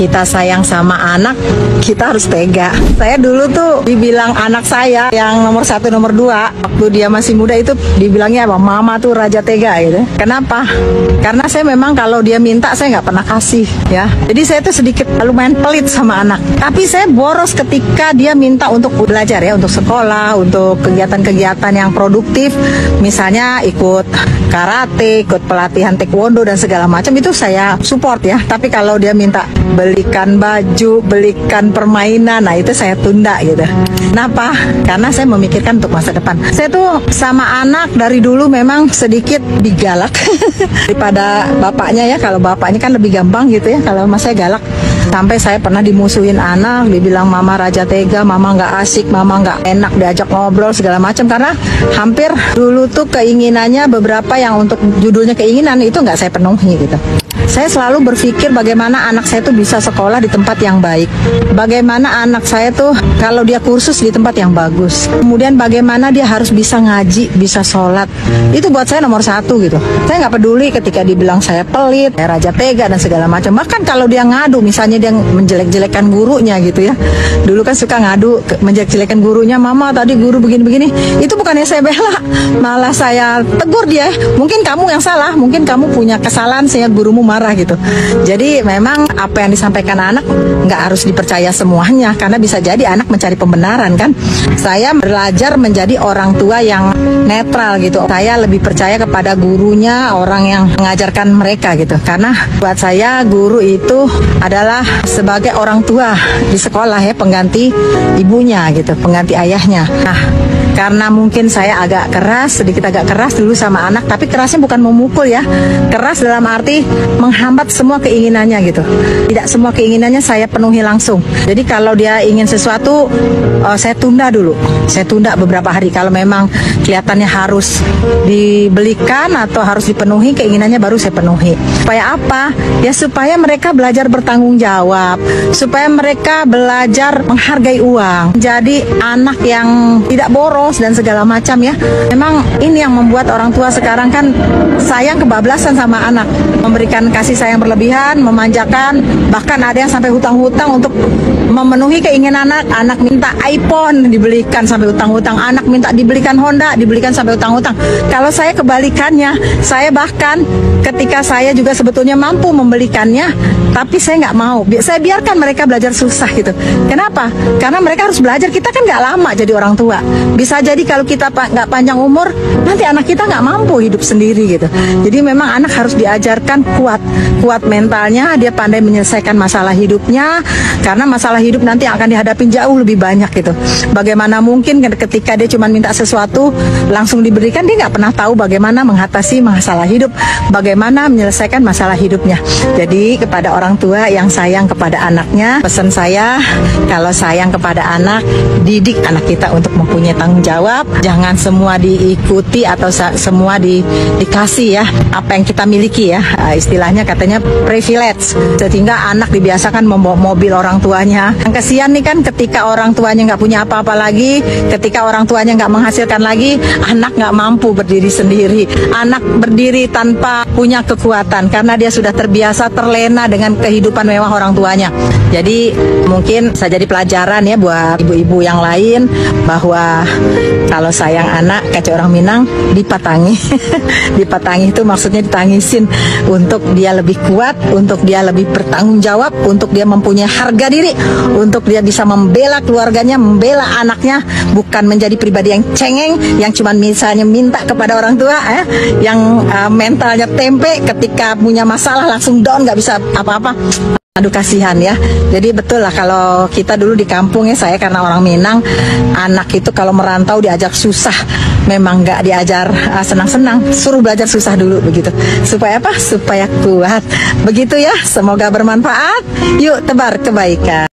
kita sayang sama anak, kita harus tega. Saya dulu tuh dibilang anak saya yang nomor 1, nomor 2, waktu dia masih muda itu dibilangnya apa? Mama tuh raja tega gitu. Kenapa? Karena saya memang kalau dia minta saya nggak pernah kasih ya. Jadi saya tuh sedikit lumayan pelit sama anak. Tapi saya boros ketika dia minta untuk belajar ya, untuk sekolah, untuk kegiatan-kegiatan yang produktif. Misalnya ikut karate, ikut pelatihan taekwondo dan segala macam, itu saya support ya. Tapi kalau dia minta belikan baju, belikan permainan, nah itu saya tunda gitu. Kenapa? Karena saya memikirkan untuk masa depan. Saya tuh sama anak dari dulu memang sedikit digalak daripada bapaknya ya. Kalau bapaknya kan lebih gampang gitu ya, kalau mas saya galak. Sampai saya pernah dimusuhin anak, dibilang mama raja tega, mama nggak asik, mama nggak enak diajak ngobrol segala macam. Karena hampir dulu tuh keinginannya beberapa yang untuk judulnya keinginan itu nggak saya penuhi gitu. Saya selalu berpikir bagaimana anak saya tuh bisa sekolah di tempat yang baik. Bagaimana anak saya tuh kalau dia kursus di tempat yang bagus. Kemudian bagaimana dia harus bisa ngaji, bisa sholat. Itu buat saya nomor 1 gitu. Saya nggak peduli ketika dibilang saya pelit, saya raja tega dan segala macam. Bahkan kalau dia ngadu, misalnya dia menjelek-jelekan gurunya gitu ya. Dulu kan suka ngadu, menjelek-jelekan gurunya, mama tadi guru begini-begini. Itu bukannya saya bela, malah saya tegur dia. Mungkin kamu yang salah, mungkin kamu punya kesalahan sehingga gurumu marah gitu. Jadi memang apa yang disampaikan anak nggak harus dipercaya semuanya, karena bisa jadi anak mencari pembenaran kan. Saya belajar menjadi orang tua yang netral gitu. Saya lebih percaya kepada gurunya, orang yang mengajarkan mereka gitu. Karena buat saya guru itu adalah sebagai orang tua di sekolah ya, pengganti ibunya gitu, pengganti ayahnya. Nah, karena mungkin saya sedikit agak keras dulu sama anak, tapi kerasnya bukan memukul ya. Keras dalam arti menghambat semua keinginannya gitu. Tidak semua keinginannya saya penuhi langsung. Jadi kalau dia ingin sesuatu, saya tunda dulu. Saya tunda beberapa hari. Kalau memang kelihatannya harus dibelikan atau harus dipenuhi keinginannya, baru saya penuhi. Supaya apa? Ya supaya mereka belajar bertanggung jawab. Supaya mereka belajar menghargai uang. Jadi anak yang tidak boros dan segala macam ya. Memang ini yang membuat orang tua sekarang kan sayang kebablasan sama anak. Memberikan kasih sayang berlebihan, memanjakan, bahkan ada yang sampai hutang-hutang untuk memenuhi keinginan anak. Anak minta iPhone, dibelikan sampai hutang-hutang. Anak minta dibelikan Honda, dibelikan sampai hutang-hutang. Kalau saya kebalikannya, saya bahkan ketika saya juga sebetulnya mampu membelikannya, tapi saya nggak mau. Saya biarkan mereka belajar susah gitu. Kenapa? Karena mereka harus belajar. Kita kan nggak lama jadi orang tua. Bisa jadi kalau kita nggak panjang umur, nanti anak kita nggak mampu hidup sendiri gitu. Jadi memang anak harus diajarkan kuat mentalnya, dia pandai menyelesaikan masalah hidupnya, karena masalah hidup nanti akan dihadapi jauh lebih banyak gitu. Bagaimana mungkin ketika dia cuma minta sesuatu langsung diberikan, dia nggak pernah tahu bagaimana mengatasi masalah hidup, bagaimana menyelesaikan masalah hidupnya. Jadi kepada orang tua yang sayang kepada anaknya, pesan saya, kalau sayang kepada anak, didik anak kita untuk mempunyai tanggung jawab. Jangan semua diikuti atau semua dikasih ya, apa yang kita miliki ya. Istilahnya katanya privilege, sehingga anak dibiasakan membawa mobil orang tuanya. Yang kesian nih kan ketika orang tuanya nggak punya apa-apa lagi, ketika orang tuanya nggak menghasilkan lagi, anak nggak mampu berdiri sendiri. Anak berdiri tanpa punya kekuatan karena dia sudah terbiasa terlena dengan kehidupan mewah orang tuanya. Jadi mungkin bisa jadi pelajaran ya buat ibu-ibu yang lain, bahwa kalau sayang anak, kata orang Minang, dipatangi. Dipatangi itu maksudnya ditangisin, untuk dia lebih kuat, untuk dia lebih bertanggung jawab, untuk dia mempunyai harga diri, untuk dia bisa membela keluarganya, membela anaknya, bukan menjadi pribadi yang cengeng, yang cuma misalnya minta kepada orang tua, yang mentalnya tempe, ketika punya masalah langsung down, nggak bisa apa-apa. Aduh, kasihan ya. Jadi betul lah, kalau kita dulu di kampung ya, saya karena orang Minang, anak itu kalau merantau diajak susah, memang nggak diajar senang-senang, suruh belajar susah dulu begitu. Supaya apa? Supaya kuat. Begitu ya, semoga bermanfaat. Yuk tebar kebaikan.